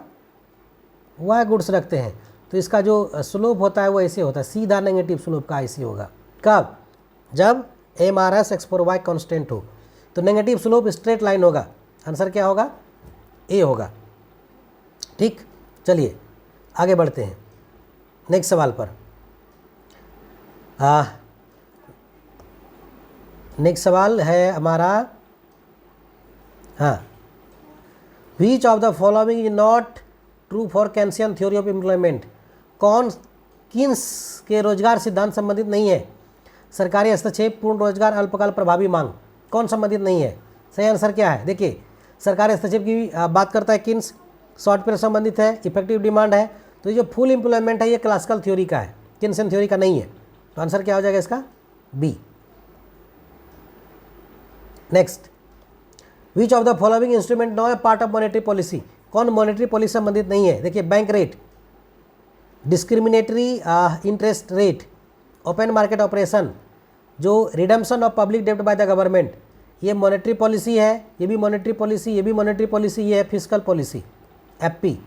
वाई गुड्स रखते हैं, तो इसका जो स्लोप होता है वो ऐसे होता है, सीधा नेगेटिव स्लोप का ऐसे होगा। कब? जब एम आर एस एक्स पर वाई कॉन्स्टेंट हो, तो नेगेटिव स्लोप स्ट्रेट लाइन होगा। आंसर क्या होगा? ए होगा। ठीक, चलिए आगे बढ़ते हैं नेक्स्ट सवाल पर। नेक्स्ट सवाल है हमारा, हाँ, which of the following is not true for Keynesian theory of employment. कौन किन्स के रोजगार सिद्धांत संबंधित नहीं है? सरकारी हस्तक्षेप, पूर्ण रोजगार, अल्पकाल प्रभावी मांग, कौन संबंधित नहीं है? सही आंसर क्या है? देखिए, सरकारी हस्तक्षेप की बात करता है किन्स, शॉर्ट पीरियड संबंधित है, इफेक्टिव डिमांड है। तो ये जो फुल एम्प्लॉयमेंट है ये क्लासिकल थ्योरी का है, किन्सन थ्योरी का नहीं है। तो आंसर क्या हो जाएगा इसका? B. Next, which of the following instrument not a part of monetary policy. कौन मॉनेटरी पॉलिसी संबंधित नहीं है? देखिए, bank rate, discriminatory interest rate, open market operation, जो रिडम्पशन ऑफ पब्लिक डेब्ट बाय द गवर्नमेंट, ये मॉनेटरी पॉलिसी है, ये भी मॉनेटरी पॉलिसी, ये भी मॉनेटरी पॉलिसी, ये है फिस्कल पॉलिसी, एफपी,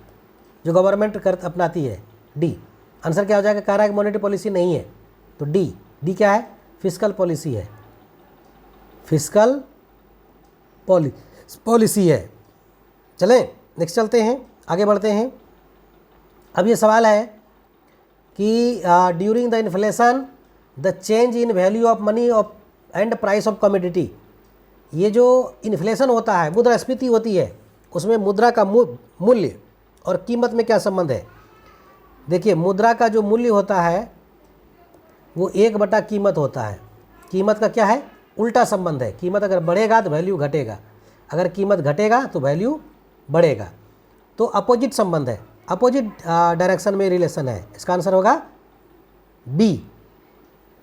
जो गवर्नमेंट अपनाती है। डी। आंसर क्या हो जाएगा? कह रहा है कि मॉनेटरी पॉलिसी नहीं है, तो डी। डी क्या है? फिस्कल पॉलिसी है, फिस्कल पॉलिसी है। चलें नेक्स्ट चलते हैं, आगे बढ़ते हैं। अब ये सवाल है कि during the inflation the change in value of money of and price of commodity. ये जो इन्फ्लेशन होता है, मुद्रास्फीति होती है, उसमें मुद्रा का मूल्य और कीमत में क्या संबंध है? देखिए, मुद्रा का जो मूल्य होता है वो 1/, कीमत होता है। कीमत का क्या है? उल्टा संबंध है। कीमत अगर बढ़ेगा तो वैल्यू घटेगा, अगर कीमत घटेगा तो वैल्यू बढ़ेगा। तो अपोजिट संबंध है, अपोजिट डायरेक्शन में रिलेशन है। इसका आंसर होगा बी।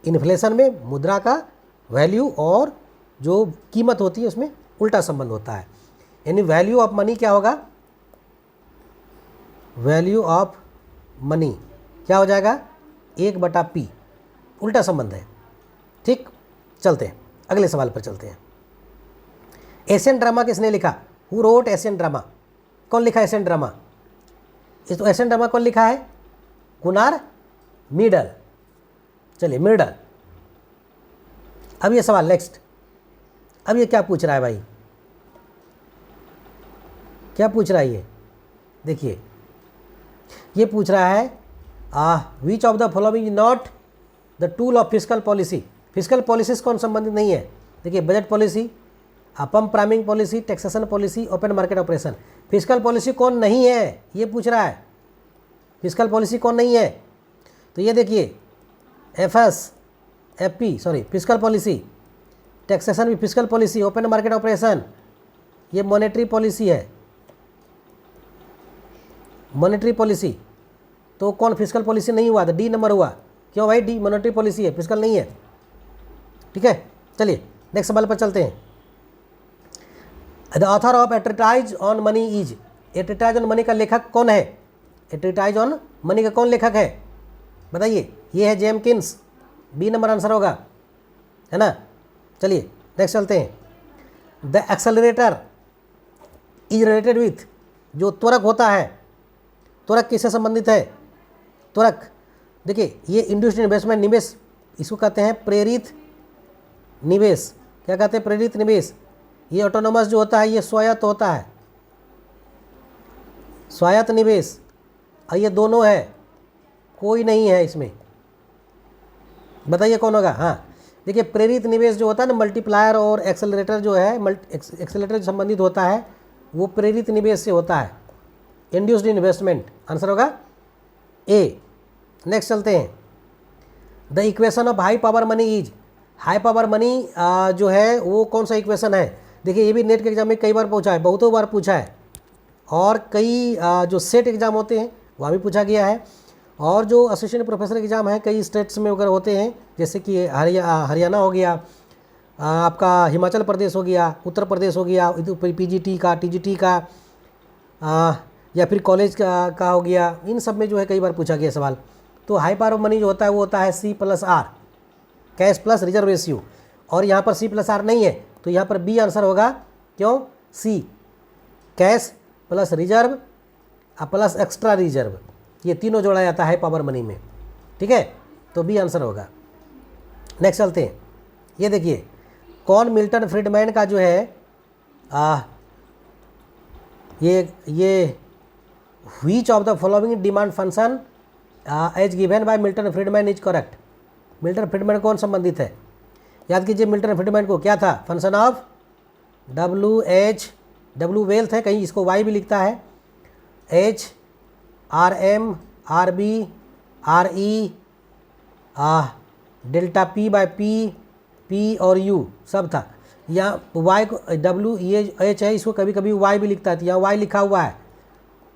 इन्फ्लेशन में मुद्रा का वैल्यू और जो कीमत होती है उसमें उल्टा संबंध होता है। यानी वैल्यू ऑफ मनी क्या होगा? वैल्यू ऑफ मनी क्या हो जाएगा? 1/P, उल्टा संबंध है। ठीक, चलते हैं अगले सवाल पर चलते हैं। एशियन ड्रामा किसने लिखा? Who wrote Asian drama? कौन लिखा एशियन ड्रामा? इस तो एशियन ड्रामा कौन लिखा है? Gunnar middle. चलिए, मिडल। अब ये सवाल नेक्स्ट, अब ये क्या पूछ रहा है भाई? क्या पूछ रहा है ये? देखिए, ये पूछ रहा है विच of the following is not the tool of fiscal policy. Fiscal policy कौन संबंधित नहीं है? देखिए, budget policy, pump priming policy, taxation policy, open market operation. Fiscal policy कौन नहीं है ये पूछ रहा है। फिस्कल पॉलिसी कौन नहीं है? तो ये देखिए, फिस्कल पॉलिसी, टैक्सेशन भी fiscal policy, open market operation ये मॉनेटरी पॉलिसी है। मॉनेटरी पॉलिसी, तो कौन फिजिकल पॉलिसी नहीं हुआ था, डी नंबर हुआ। क्यों भाई, डी मॉनेटरी पॉलिसी है, फिजिकल नहीं है। ठीक है, चलिए नेक्स्ट सवाल पर चलते हैं। The author of A treatise on money is, A treatise on money का लेखक कौन है? ए ट्रीटाइज ऑन मनी का कौन लेखक है बताइए? ये है James Keynes, B number answer होगा, है ना। चलिए नेक्स्ट चलते हैं। The accelerator is related with, जो त्वरक होता है, त्वरक किससे संबंधित है? त्वरक, देखिए ये इंड्यूस्ड इन्वेस्टमेंट, निवेश, इसको कहते हैं प्रेरित निवेश। क्या कहते हैं? प्रेरित निवेश। ये ऑटोनोमस जो होता है ये स्वायत्त होता है, स्वायत्त निवेश। और ये दोनों है, कोई नहीं है इसमें, बताइए कौन होगा? हाँ देखिए, प्रेरित निवेश जो होता है ना, मल्टीप्लायर और एक्सेलरेटर जो है, एक्सेलरेटर जो संबंधित होता है वो प्रेरित निवेश से होता है, इंड्यूस्ड इन्वेस्टमेंट, आंसर होगा ए। नेक्स्ट चलते हैं। The equation of high power money is, high power money जो है वो कौन सा इक्वेशन है? देखिए ये भी नेट के एग्जाम में कई बार पूछा है, बहुतों बार पूछा है, और कई जो सेट एग्ज़ाम होते हैं वहाँ भी पूछा गया है, और जो असिस्टेंट प्रोफेसर एग्ज़ाम है कई स्टेट्स में वगैरह होते हैं, जैसे कि हरियाणा हो गया, आपका हिमाचल प्रदेश हो गया, उत्तर प्रदेश हो गया, पीजीटी का, टीजीटी का, या फिर कॉलेज का हो गया, इन सब में जो है कई बार पूछा गया सवाल। तो हाई पावर मनी जो होता है वो होता है C+R, cash plus reserve ratio, और यहाँ पर C+R नहीं है, तो यहाँ पर बी आंसर होगा। क्यों? See, cash plus reserve plus extra reserve, ये तीनों जोड़ा जाता है हाई पावर मनी में। ठीक है, तो बी आंसर होगा। नेक्स्ट चलते हैं। ये देखिए, कौन मिल्टन फ्रीडमैन का जो है ये which of the following demand function as given by Milton Friedman is correct. Milton Friedman कौन संबंधित है? याद कीजिए, मिल्टन फ्रीडमैन को क्या था? फंक्शन ऑफ डब्ल्यू वेल्थ है, कहीं इसको वाई भी लिखता है, H R M R B R E delta P by P और यू सब था। यहाँ वाई को डब्ल्यू, ये एच है, इसको कभी कभी वाई भी लिखता है, तो यहाँ वाई लिखा हुआ है,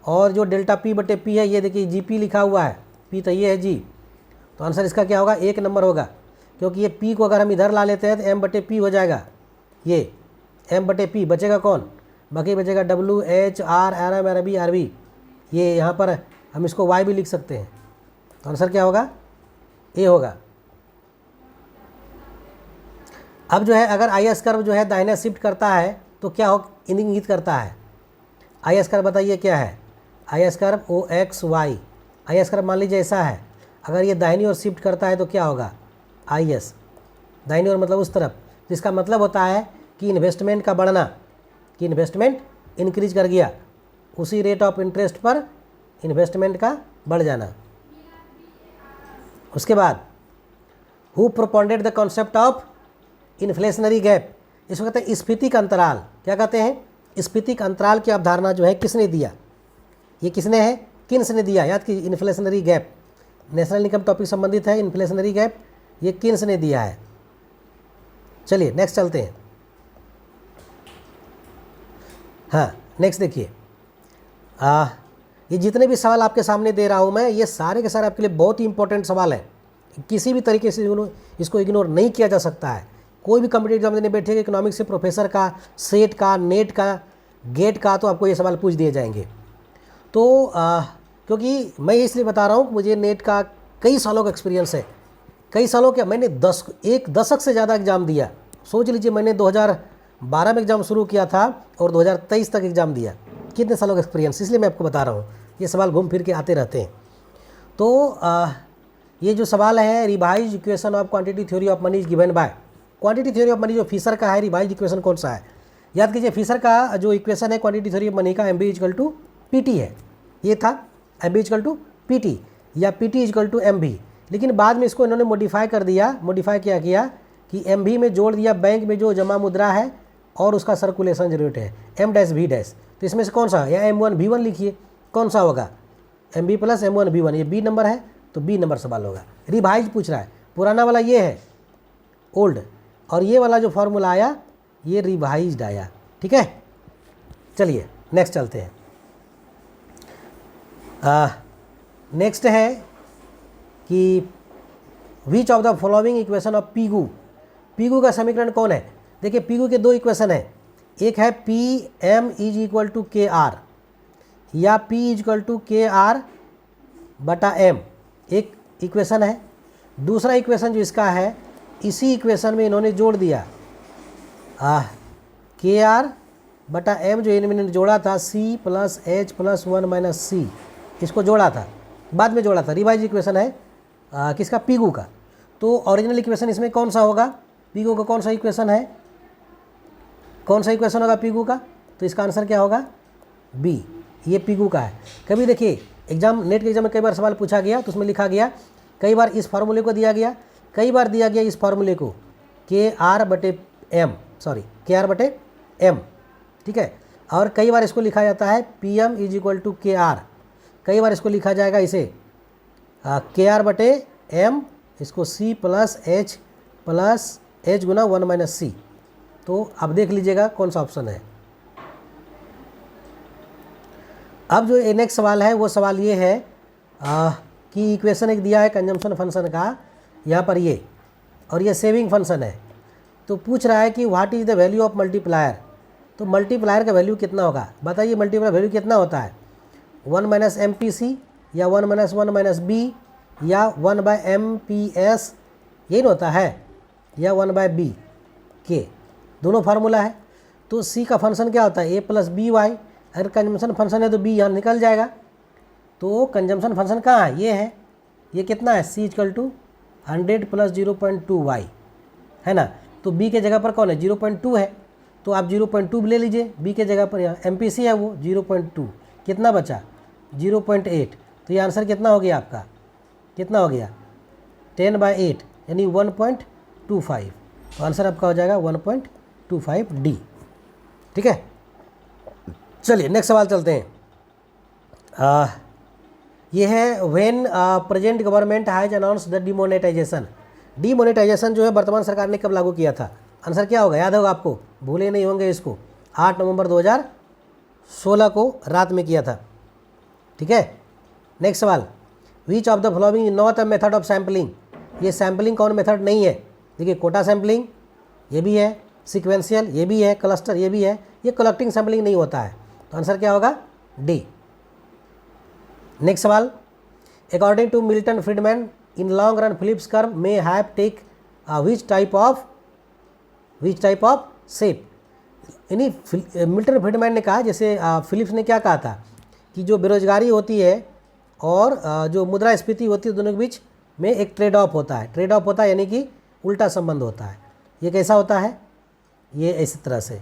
और जो डेल्टा पी बटे पी है ये देखिए जी पी लिखा हुआ है, पी तो ये है जी, तो आंसर इसका क्या होगा? एक नंबर होगा, क्योंकि ये पी को अगर हम इधर ला लेते हैं तो एम बटे पी हो जाएगा, ये एम बटे पी बचेगा कौन? बाकी बचेगा W H R M R B R B, ये यहाँ पर हम इसको वाई भी लिख सकते हैं, तो आंसर क्या होगा? ए होगा। अब जो है अगर आई एस कर्व जो है दाहिने शिफ्ट करता है तो क्या हो इंगित करता है? आई एस कर्व बताइए क्या है? I S curve O X Y, I S curve मान लीजिए ऐसा है, अगर ये दाहिनी ओर शिफ्ट करता है तो क्या होगा? आई एस, दाहिनी ओर मतलब उस तरफ, जिसका मतलब होता है कि इन्वेस्टमेंट का बढ़ना, कि इन्वेस्टमेंट इंक्रीज कर गया, उसी रेट ऑफ इंटरेस्ट पर इन्वेस्टमेंट का बढ़ जाना। उसके बाद who propounded the concept of inflationary gap, इसको कहते हैं स्फीतिक अंतराल। क्या कहते हैं? स्फीतिक अंतराल की अवधारणा जो है किसने दिया? ये किसने है? किन्स ने दिया। याद कीजिए, inflationary gap, national income topic संबंधित है, इन्फ्लेशनरी गैप ये किन्स ने दिया है। चलिए नेक्स्ट चलते हैं। हाँ नेक्स्ट देखिए, ये जितने भी सवाल आपके सामने दे रहा हूँ मैं, ये सारे के सारे आपके लिए बहुत ही इंपॉर्टेंट सवाल हैं, किसी भी तरीके से इसको इग्नोर नहीं किया जा सकता है। कोई भी कॉम्पिटिटिव एग्जाम देने बैठेगा, इकोनॉमिक्स से प्रोफेसर का, सेट का, नेट का, गेट का, तो आपको ये सवाल पूछ दिए जाएंगे। तो क्योंकि मैं इसलिए बता रहा हूँ कि मुझे नेट का कई सालों का एक्सपीरियंस है, कई सालों क्या, मैंने एक दशक से ज़्यादा एग्ज़ाम दिया। सोच लीजिए, मैंने 2012 में एग्ज़ाम शुरू किया था और 2023 तक एग्ज़ाम दिया, कितने सालों का एक्सपीरियंस, इसलिए मैं आपको बता रहा हूँ। ये सवाल घूम फिर के आते रहते हैं। तो ये जो सवाल है, revise equation of quantity theory of money is given by, quantity theory of money जो फिशर का है, रिवाइज इक्वेशन कौन सा है? याद कीजिए, फिशर का जो इक्वेशन है क्वांटिटी थ्योरी ऑफ मनी का, M V equal to P T है, ये था M V equal to P T या P T equal to M भी। लेकिन बाद में इसको इन्होंने मॉडिफाई कर दिया, मॉडिफाई क्या किया कि एम भी में जोड़ दिया बैंक में जो जमा मुद्रा है और उसका सर्कुलेशन रेट है, एम डैश भी डैश। तो इसमें से कौन सा, या M1 V1 लिखिए, कौन सा होगा? M B plus M1 V1, ये बी नंबर है तो बी नंबर सवाल होगा। रिवाइज पूछ रहा है, पुराना वाला ये है ओल्ड, और ये वाला जो फॉर्मूला आया ये रिवाइज्ड आया। ठीक है, चलिए नेक्स्ट चलते हैं। नेक्स्ट है कि विच of the following equation of Pigou, Pigou का समीकरण कौन है। देखिए पीगू के दो इक्वेशन है, एक है P M is equal to K R या P is equal to K R बटा एम, एक इक्वेशन है। दूसरा इक्वेशन जो इसका है, इसी इक्वेशन में इन्होंने जोड़ दिया के आर बटा एम, जो इन्होंने जोड़ा था C plus H plus 1 minus C, इसको जोड़ा था, बाद में जोड़ा था। रिवाइज इक्वेशन है किसका, पीगू का। तो ओरिजिनल इक्वेशन इसमें कौन सा होगा, पीगू का कौन सा इक्वेशन है, कौन सा इक्वेशन होगा पीगू का, तो इसका आंसर क्या होगा, बी, ये पीगू का है। कभी देखिए नेट के एग्जाम में कई बार सवाल पूछा गया तो उसमें लिखा गया, कई बार इस फार्मूले को दिया गया, कई बार दिया गया इस फार्मूले को के आर बटे एम, ठीक है, और कई बार इसको लिखा जाता है P M is equal to K R, कई बार इसको लिखा जाएगा इसे के आर बटे एम, इसको सी प्लस एच गुना 1 माइनस सी। तो अब देख लीजिएगा कौन सा ऑप्शन है। अब जो नेक्स्ट सवाल है वो सवाल ये है कि इक्वेशन एक दिया है कंजम्पशन फंक्शन का यहाँ पर ये, और ये सेविंग फंक्शन है। तो पूछ रहा है कि what is the value of multiplier, तो मल्टीप्लायर का वैल्यू कितना होगा, बताइए मल्टीप्लायर वैल्यू कितना होता है, 1 माइनस एम पी सी या 1 माइनस 1 माइनस बी या 1 बाय एम पी एस, यही ना होता है, या 1 बाय बी के, दोनों फार्मूला है। तो सी का फंक्शन क्या होता है, ए प्लस बी वाई, अगर कंजम्पशन फंक्शन है तो बी यहाँ निकल जाएगा। तो कंजम्पशन फंक्शन कहाँ है, ये है, ये कितना है, सी इक्वल टू 100 प्लस 0.2 वाई, है ना। तो बी के जगह पर कौन है, 0.2 है, तो आप 0.2 ले लीजिए बी के जगह पर, यहाँ एम पी सी है वो 0.2, कितना बचा 0.8। तो ये आंसर कितना हो गया आपका, कितना हो गया 10/8 यानी 1.25। तो आंसर आपका हो जाएगा 1.25 डी, ठीक है। चलिए नेक्स्ट सवाल चलते हैं। ये है when present government has announce the demonetisation, demonetisation जो है वर्तमान सरकार ने कब लागू किया था, आंसर क्या होगा, याद होगा आपको, भूले नहीं होंगे इसको, 8 नवंबर 2016 को रात में किया था, ठीक है। नेक्स्ट सवाल, विच of the following is not a method of sampling, ये सैम्पलिंग कौन मेथड नहीं है, देखिए कोटा सैम्पलिंग ये भी है, सीक्वेंशियल ये भी है, क्लस्टर ये भी है, ये कलेक्टिंग सैम्पलिंग नहीं होता है। तो आंसर क्या होगा, डी। नेक्स्ट सवाल, according to Milton Friedman in long run Phillips curve may have take which type of shape, यानी मिल्टन फ्रीडमैन ने कहा, जैसे फिलिप्स ने क्या कहा था कि जो बेरोजगारी होती है और जो मुद्रास्फीति होती है दोनों के बीच में एक ट्रेड ऑफ होता है, यानी कि उल्टा संबंध होता है। ये कैसा होता है, ये इस तरह से,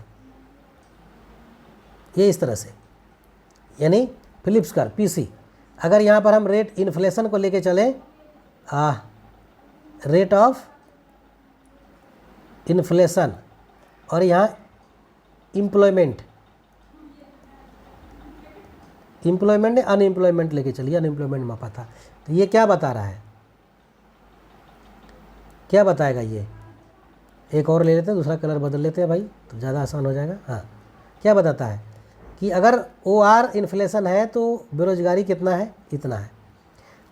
ये इस तरह से, यानी फिलिप्स कर्व पीसी। अगर यहाँ पर हम रेट इन्फ्लेशन को लेके चलें, रेट ऑफ इन्फ्लेशन, और यहाँ एम्प्लॉयमेंट ने अनएम्प्लॉयमेंट लेके चलिए, अनएम्प्लॉयमेंट मापा था, तो ये क्या बता रहा है, क्या बताएगा ये, एक और ले लेते हैं, दूसरा कलर बदल लेते हैं भाई तो ज़्यादा आसान हो जाएगा। हाँ, क्या बताता है कि अगर OR इन्फ्लेशन है तो बेरोजगारी कितना है, इतना है,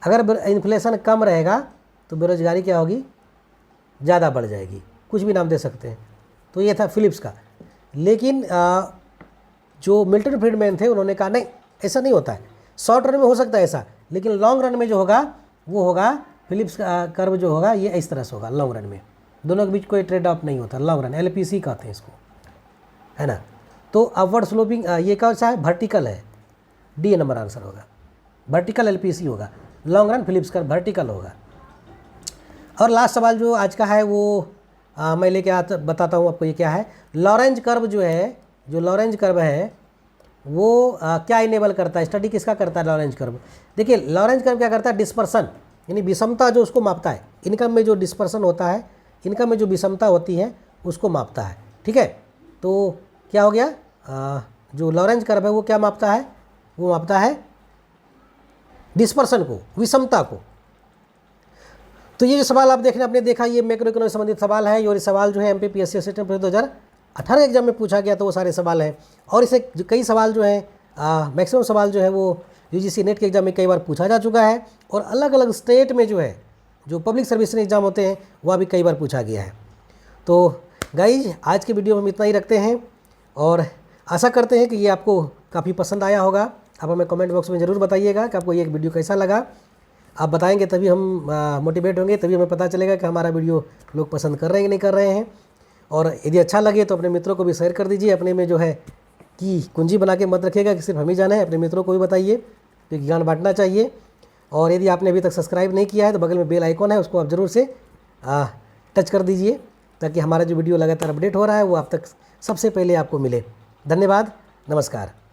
अगर इन्फ्लेशन कम रहेगा तो बेरोजगारी क्या होगी, ज़्यादा बढ़ जाएगी, कुछ भी नाम दे सकते हैं। तो ये था फिलिप्स का। लेकिन जो मिल्टन फ्रीडमैन थे उन्होंने कहा नहीं, ऐसा नहीं होता है, शॉर्ट रन में हो सकता है ऐसा, लेकिन लॉन्ग रन में जो होगा वो होगा फिलिप्स कर्व जो होगा ये इस तरह से होगा, लॉन्ग रन में दोनों के बीच कोई ट्रेड ऑफ नहीं होता, लॉन्ग रन LPC कहते हैं इसको, है ना। तो अपवर्ड स्लोपिंग ये कौन सा है, वर्टिकल है, डी नंबर आंसर होगा, वर्टिकल LPC होगा, long run Phillips curve vertical होगा। और लास्ट सवाल जो आज का है वो मैं लेके बताता हूँ आपको, ये क्या है, लॉरेंज कर्व जो है, जो लॉरेंज कर्व है वो क्या इनेबल करता है, स्टडी किसका करता है लॉरेंज कर्व। देखिए लॉरेंज कर्व क्या करता है, डिस्पर्सन यानी विषमता जो उसको मापता है, इनकम में जो डिस्पर्सन होता है, इनकम में जो विषमता होती है उसको मापता है, ठीक है। तो क्या हो गया, जो लॉरेंज कर्व है वो क्या मापता है, वो मापता है डिस्पर्सन को, विषमता को। तो ये जो सवाल आप देखने आपने देखा ये मैक्रो इकोनॉमिक संबंधित सवाल है, और ये सवाल जो है MPPSC असिस्टेंट प्रोफेसर 2018 एग्जाम में पूछा गया, तो वो सारे सवाल हैं। और इसे कई सवाल जो हैं मैक्सिमम सवाल जो है वो यूजीसी नेट के एग्ज़ाम में कई बार पूछा जा चुका है, और अलग अलग स्टेट में जो है जो पब्लिक सर्विस एग्ज़ाम होते हैं वह भी कई बार पूछा गया है। तो गाइज आज के वीडियो में हम इतना ही रखते हैं, और आशा करते हैं कि ये आपको काफ़ी पसंद आया होगा। आप हमें कमेंट बॉक्स में ज़रूर बताइएगा कि आपको ये वीडियो कैसा लगा। आप बताएंगे तभी हम मोटिवेट होंगे, तभी हमें पता चलेगा कि हमारा वीडियो लोग पसंद कर रहे हैं कि नहीं कर रहे हैं। और यदि अच्छा लगे तो अपने मित्रों को भी शेयर कर दीजिए। अपने में जो है कि कुंजी बना के मत रखिएगा कि सिर्फ हम ही जाना है, अपने मित्रों को भी बताइए, क्योंकि ज्ञान बांटना चाहिए। और यदि आपने अभी तक सब्सक्राइब नहीं किया है तो बगल में बेल आइकॉन है, उसको आप ज़रूर से टच कर दीजिए, ताकि हमारा जो वीडियो लगातार अपडेट हो रहा है वो आप तक सबसे पहले आपको मिले। धन्यवाद, नमस्कार।